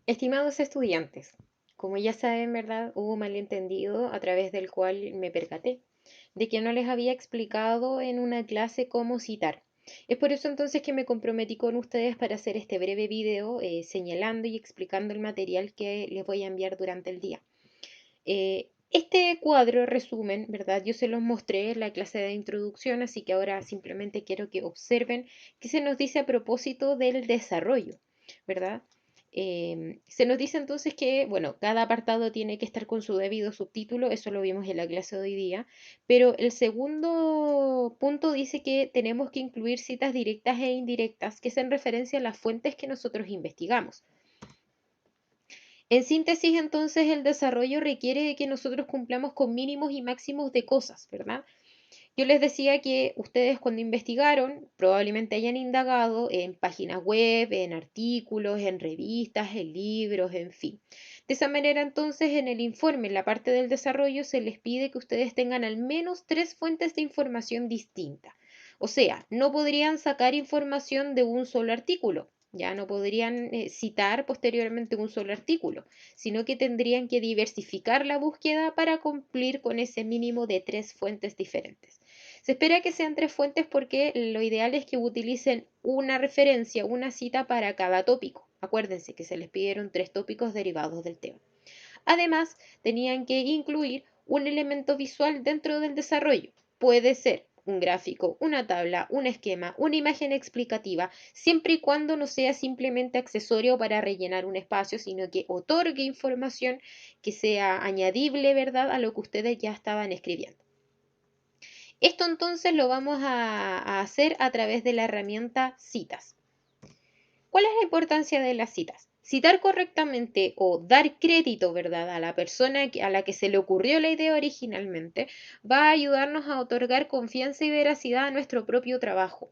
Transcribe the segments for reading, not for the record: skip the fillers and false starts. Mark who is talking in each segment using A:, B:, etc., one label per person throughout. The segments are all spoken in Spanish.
A: Estimados estudiantes, como ya saben, ¿verdad? Hubo un malentendido a través del cual me percaté de que no les había explicado en una clase cómo citar. Es por eso entonces que me comprometí con ustedes para hacer este breve video señalando y explicando el material que les voy a enviar durante el día. Este cuadro resumen, ¿verdad? Yo se los mostré en la clase de introducción, así que ahora simplemente quiero que observen qué se nos dice a propósito del desarrollo, ¿verdad? Se nos dice entonces que, bueno, cada apartado tiene que estar con su debido subtítulo, eso lo vimos en la clase de hoy día, pero el segundo punto dice que tenemos que incluir citas directas e indirectas que sean referencia a las fuentes que nosotros investigamos. En síntesis, entonces, el desarrollo requiere de que nosotros cumplamos con mínimos y máximos de cosas, ¿verdad? Yo les decía que ustedes cuando investigaron probablemente hayan indagado en páginas web, en artículos, en revistas, en libros, en fin. De esa manera, entonces, en el informe, en la parte del desarrollo, se les pide que ustedes tengan al menos 3 fuentes de información distintas. O sea, no podrían sacar información de un solo artículo. Ya no podrían citar posteriormente un solo artículo, sino que tendrían que diversificar la búsqueda para cumplir con ese mínimo de 3 fuentes diferentes. Se espera que sean 3 fuentes porque lo ideal es que utilicen una referencia, una cita para cada tópico. Acuérdense que se les pidieron 3 tópicos derivados del tema. Además, tenían que incluir un elemento visual dentro del desarrollo. Puede ser un gráfico, una tabla, un esquema, una imagen explicativa, siempre y cuando no sea simplemente accesorio para rellenar un espacio, sino que otorgue información que sea añadible, ¿verdad?, a lo que ustedes ya estaban escribiendo. Esto entonces lo vamos a hacer a través de la herramienta citas. ¿Cuál es la importancia de las citas? Citar correctamente o dar crédito, ¿verdad?, a la persona a la que se le ocurrió la idea originalmente, va a ayudarnos a otorgar confianza y veracidad a nuestro propio trabajo.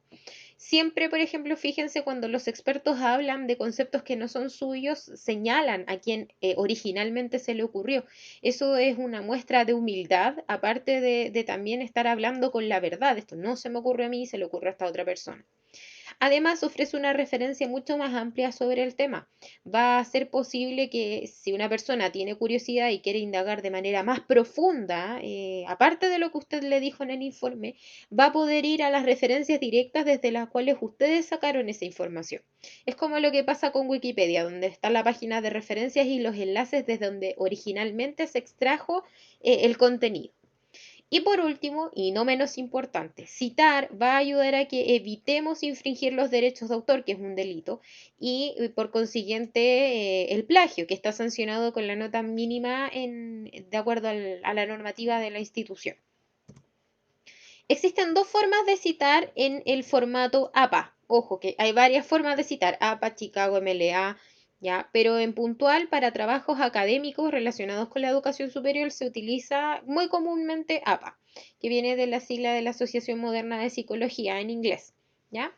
A: Siempre, por ejemplo, fíjense cuando los expertos hablan de conceptos que no son suyos, señalan a quien originalmente se le ocurrió. Eso es una muestra de humildad, aparte de también estar hablando con la verdad. Esto no se me ocurrió a mí, se le ocurrió a esta otra persona. Además, ofrece una referencia mucho más amplia sobre el tema. Va a ser posible que si una persona tiene curiosidad y quiere indagar de manera más profunda, aparte de lo que usted le dijo en el informe, va a poder ir a las referencias directas desde las cuales ustedes sacaron esa información. Es como lo que pasa con Wikipedia, donde está la página de referencias y los enlaces desde donde originalmente se extrajo el contenido. Y por último, y no menos importante, citar va a ayudar a que evitemos infringir los derechos de autor, que es un delito, y por consiguiente el plagio, que está sancionado con la nota mínima de acuerdo a la normativa de la institución. Existen 2 formas de citar en el formato APA. Ojo, que hay varias formas de citar, APA, Chicago, MLA, ¿ya? Pero en puntual, para trabajos académicos relacionados con la educación superior, se utiliza muy comúnmente APA, que viene de la sigla de la Asociación Moderna de Psicología en inglés, ¿ya?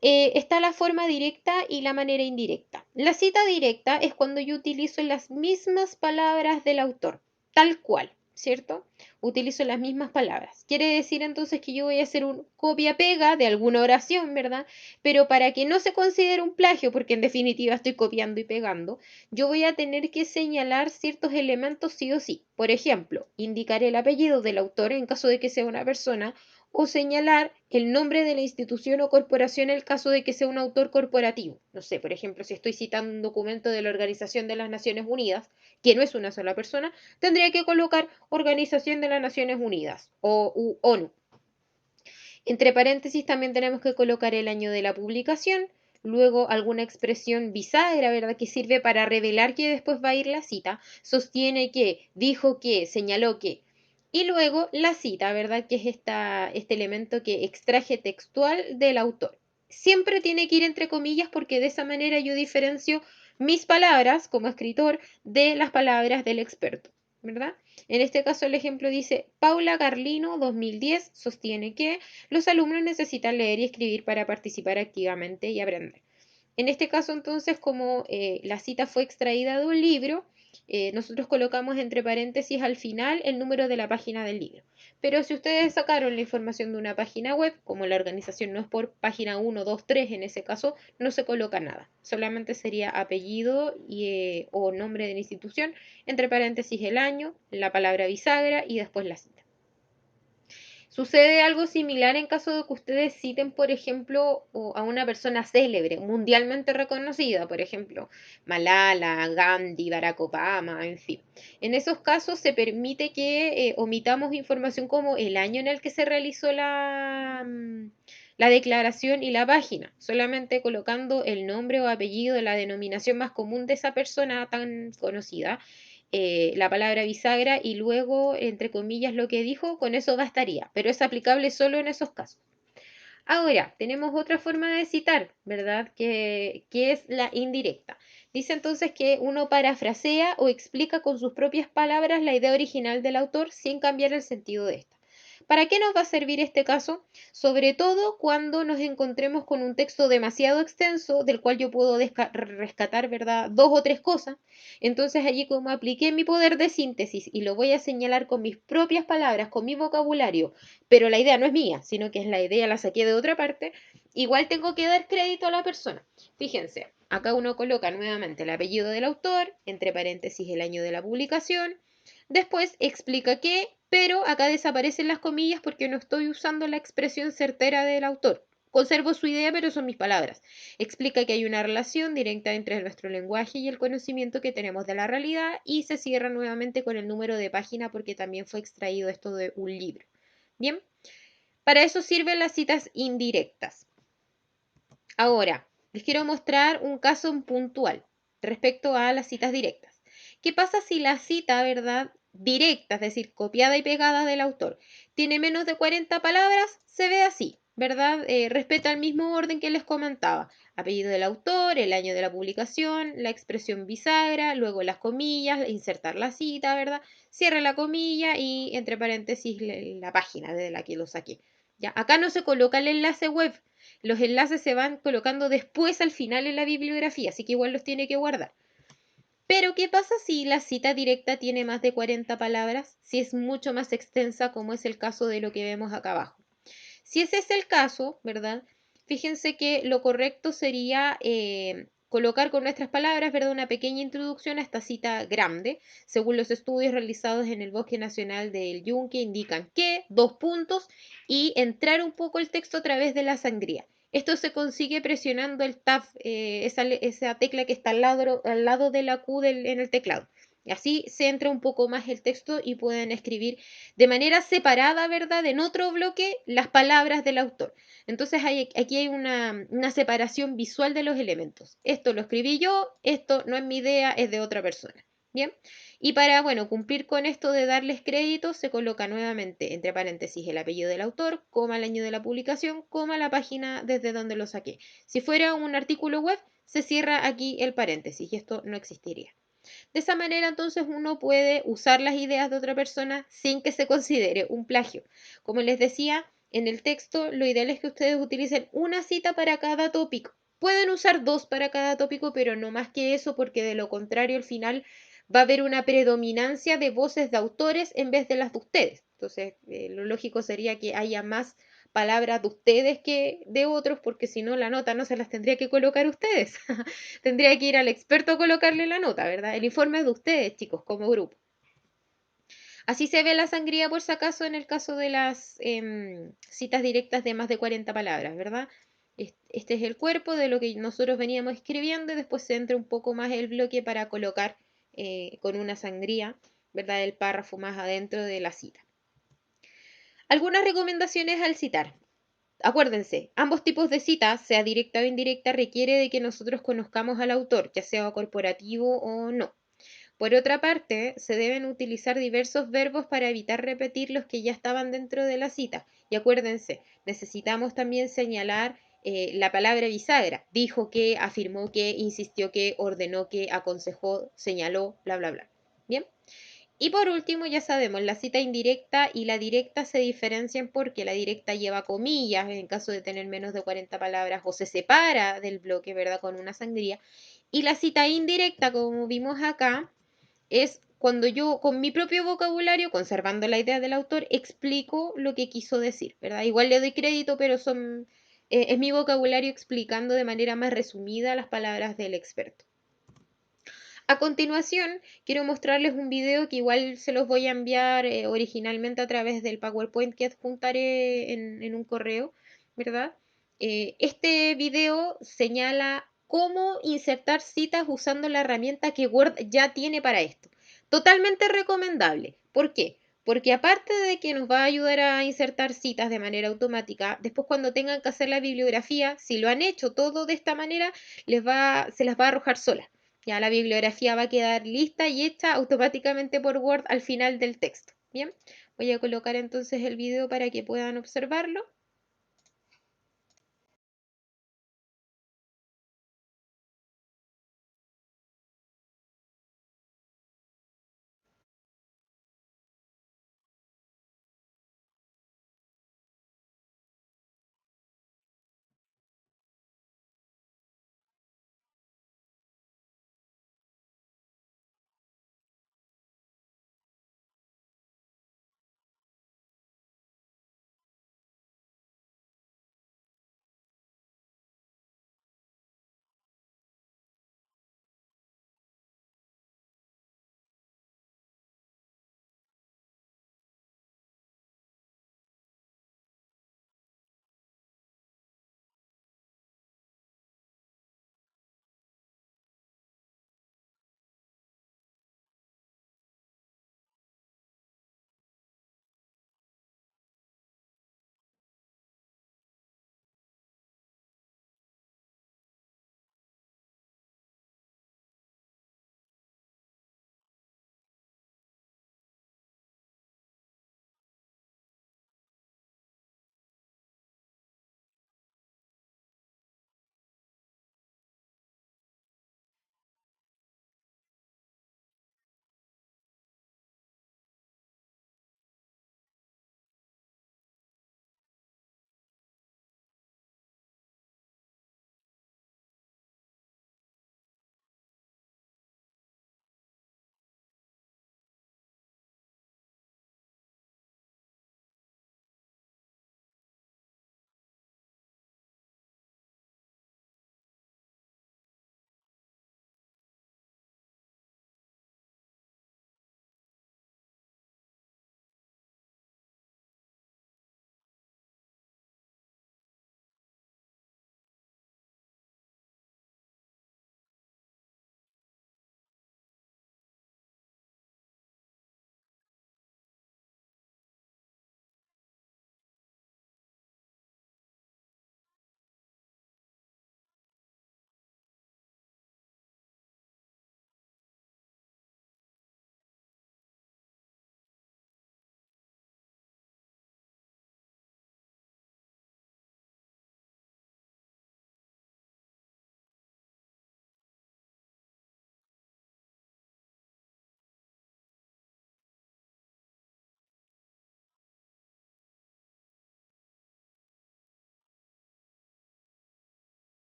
A: Está la forma directa y la manera indirecta. La cita directa es cuando yo utilizo las mismas palabras del autor, tal cual, ¿cierto? Utilizo las mismas palabras. Quiere decir entonces que yo voy a hacer un copia-pega de alguna oración, ¿verdad? Pero para que no se considere un plagio, porque en definitiva estoy copiando y pegando, yo voy a tener que señalar ciertos elementos sí o sí. Por ejemplo, indicar el apellido del autor en caso de que sea una persona o señalar el nombre de la institución o corporación en el caso de que sea un autor corporativo. No sé, por ejemplo, si estoy citando un documento de la Organización de las Naciones Unidas, que no es una sola persona, tendría que colocar Organización de las Naciones Unidas o ONU. Entre paréntesis también tenemos que colocar el año de la publicación, luego alguna expresión bisagra, ¿verdad?, que sirve para revelar que después va a ir la cita, sostiene que, dijo que, señaló que. Y luego la cita, ¿verdad?, que es este elemento que extraje textual del autor. Siempre tiene que ir entre comillas porque de esa manera yo diferencio mis palabras como escritor de las palabras del experto, ¿verdad? En este caso el ejemplo dice, Paula Carlino 2010 sostiene que los alumnos necesitan leer y escribir para participar activamente y aprender. En este caso entonces, como la cita fue extraída de un libro, nosotros colocamos entre paréntesis al final el número de la página del libro. Pero si ustedes sacaron la información de una página web, como la organización no es por página 1, 2, 3, en ese caso no se coloca nada. Solamente sería apellido o nombre de la institución, entre paréntesis el año, la palabra bisagra y después la cita. Sucede algo similar en caso de que ustedes citen, por ejemplo, a una persona célebre, mundialmente reconocida, por ejemplo, Malala, Gandhi, Barack Obama, en fin. En esos casos se permite que omitamos información como el año en el que se realizó la declaración y la página, solamente colocando el nombre o apellido, la denominación más común de esa persona tan conocida, la palabra bisagra y luego, entre comillas, lo que dijo, con eso bastaría, pero es aplicable solo en esos casos. Ahora, tenemos otra forma de citar, ¿verdad? Que es la indirecta. Dice entonces que uno parafrasea o explica con sus propias palabras la idea original del autor sin cambiar el sentido de esta. ¿Para qué nos va a servir este caso? Sobre todo cuando nos encontremos con un texto demasiado extenso del cual yo puedo rescatar, ¿verdad? Dos o tres cosas. Entonces allí como apliqué mi poder de síntesis y lo voy a señalar con mis propias palabras, con mi vocabulario, pero la idea no es mía, sino que es la idea la saqué de otra parte, igual tengo que dar crédito a la persona. Fíjense, acá uno coloca nuevamente el apellido del autor, entre paréntesis el año de la publicación, después explica qué, pero acá desaparecen las comillas porque no estoy usando la expresión certera del autor. Conservo su idea, pero son mis palabras. Explica que hay una relación directa entre nuestro lenguaje y el conocimiento que tenemos de la realidad y se cierra nuevamente con el número de página porque también fue extraído esto de un libro. Bien, para eso sirven las citas indirectas. Ahora, les quiero mostrar un caso puntual respecto a las citas directas. ¿Qué pasa si la cita, verdad, directa, es decir, copiada y pegada del autor, tiene menos de 40 palabras? Se ve así, ¿verdad? Respeta el mismo orden que les comentaba. Apellido del autor, el año de la publicación, la expresión bisagra, luego las comillas, insertar la cita, ¿verdad? Cierra la comilla y entre paréntesis la página de la que lo saqué. ¿Ya? Acá no se coloca el enlace web, los enlaces se van colocando después al final en la bibliografía, así que igual los tiene que guardar. Pero, ¿qué pasa si la cita directa tiene más de 40 palabras? Si es mucho más extensa, como es el caso de lo que vemos acá abajo. Si ese es el caso, ¿verdad? Fíjense que lo correcto sería colocar con nuestras palabras, ¿verdad? Una pequeña introducción a esta cita grande, según los estudios realizados en el Bosque Nacional del Yunque, indican que, dos puntos, y entrar un poco el texto a través de la sangría. Esto se consigue presionando el tab, esa tecla que está al lado de la Q en el teclado. Así se entra un poco más el texto y pueden escribir de manera separada, ¿verdad? En otro bloque, las palabras del autor. Entonces aquí hay una separación visual de los elementos. Esto lo escribí yo, esto no es mi idea, es de otra persona. Bien, y para, bueno, cumplir con esto de darles crédito, se coloca nuevamente entre paréntesis el apellido del autor, coma el año de la publicación, coma la página desde donde lo saqué. Si fuera un artículo web, se cierra aquí el paréntesis y esto no existiría. De esa manera entonces uno puede usar las ideas de otra persona sin que se considere un plagio. Como les decía, en el texto lo ideal es que ustedes utilicen una cita para cada tópico. Pueden usar dos para cada tópico, pero no más que eso, porque de lo contrario al final va a haber una predominancia de voces de autores en vez de las de ustedes. Entonces, lo lógico sería que haya más palabras de ustedes que de otros, porque si no, la nota no se las tendría que colocar ustedes. Tendría que ir al experto a colocarle la nota, ¿verdad? El informe es de ustedes, chicos, como grupo. Así se ve la sangría, por si acaso, en el caso de las citas directas de más de 40 palabras, ¿verdad? Este es el cuerpo de lo que nosotros veníamos escribiendo y después se entra un poco más el bloque para colocar con una sangría, ¿verdad? El párrafo más adentro de la cita. Algunas recomendaciones al citar. Acuérdense, ambos tipos de cita, sea directa o indirecta, requiere de que nosotros conozcamos al autor, ya sea corporativo o no. Por otra parte, se deben utilizar diversos verbos para evitar repetir los que ya estaban dentro de la cita. Y acuérdense, necesitamos también señalar la palabra bisagra. Dijo que, afirmó que, insistió que, ordenó que, aconsejó, señaló, bla, bla, bla. ¿Bien? Y por último, ya sabemos, la cita indirecta y la directa se diferencian porque la directa lleva comillas en caso de tener menos de 40 palabras o se separa del bloque, ¿verdad? Con una sangría. Y la cita indirecta, como vimos acá, es cuando yo con mi propio vocabulario, conservando la idea del autor, explico lo que quiso decir, ¿verdad? Igual le doy crédito, pero es mi vocabulario explicando de manera más resumida las palabras del experto. A continuación, quiero mostrarles un video que igual se los voy a enviar originalmente a través del PowerPoint que adjuntaré en un correo, ¿verdad? Este video señala cómo insertar citas usando la herramienta que Word ya tiene para esto. Totalmente recomendable. ¿Por qué? Porque aparte de que nos va a ayudar a insertar citas de manera automática, después cuando tengan que hacer la bibliografía, si lo han hecho todo de esta manera, se las va a arrojar sola. Ya la bibliografía va a quedar lista y hecha automáticamente por Word al final del texto. Bien, voy a colocar entonces el video para que puedan observarlo.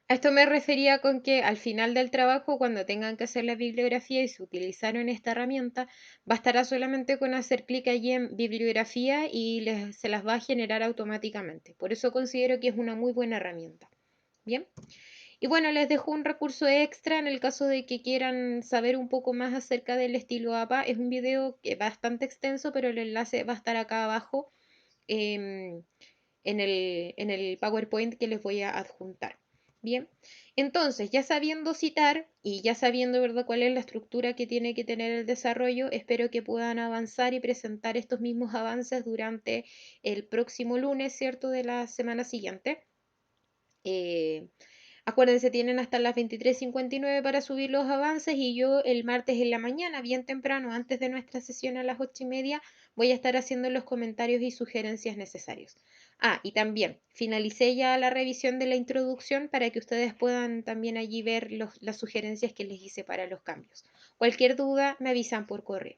A: A esto me refería con que al final del trabajo, cuando tengan que hacer la bibliografía y se utilizaron esta herramienta, bastará solamente con hacer clic allí en bibliografía y se las va a generar automáticamente. Por eso considero que es una muy buena herramienta. Bien. Y bueno, les dejo un recurso extra en el caso de que quieran saber un poco más acerca del estilo APA. Es un video que es bastante extenso, pero el enlace va a estar acá abajo em, en el PowerPoint que les voy a adjuntar. Bien, entonces ya sabiendo citar y ya sabiendo, ¿verdad?, cuál es la estructura que tiene que tener el desarrollo, espero que puedan avanzar y presentar estos mismos avances durante el próximo lunes, ¿cierto?, de la semana siguiente. Eh, Acuérdense, tienen hasta las 23:59 para subir los avances y yo el martes en la mañana, bien temprano, antes de nuestra sesión a las 8:30, voy a estar haciendo los comentarios y sugerencias necesarios. Ah, y también finalicé ya la revisión de la introducción para que ustedes puedan también allí ver las sugerencias que les hice para los cambios. Cualquier duda me avisan por correo.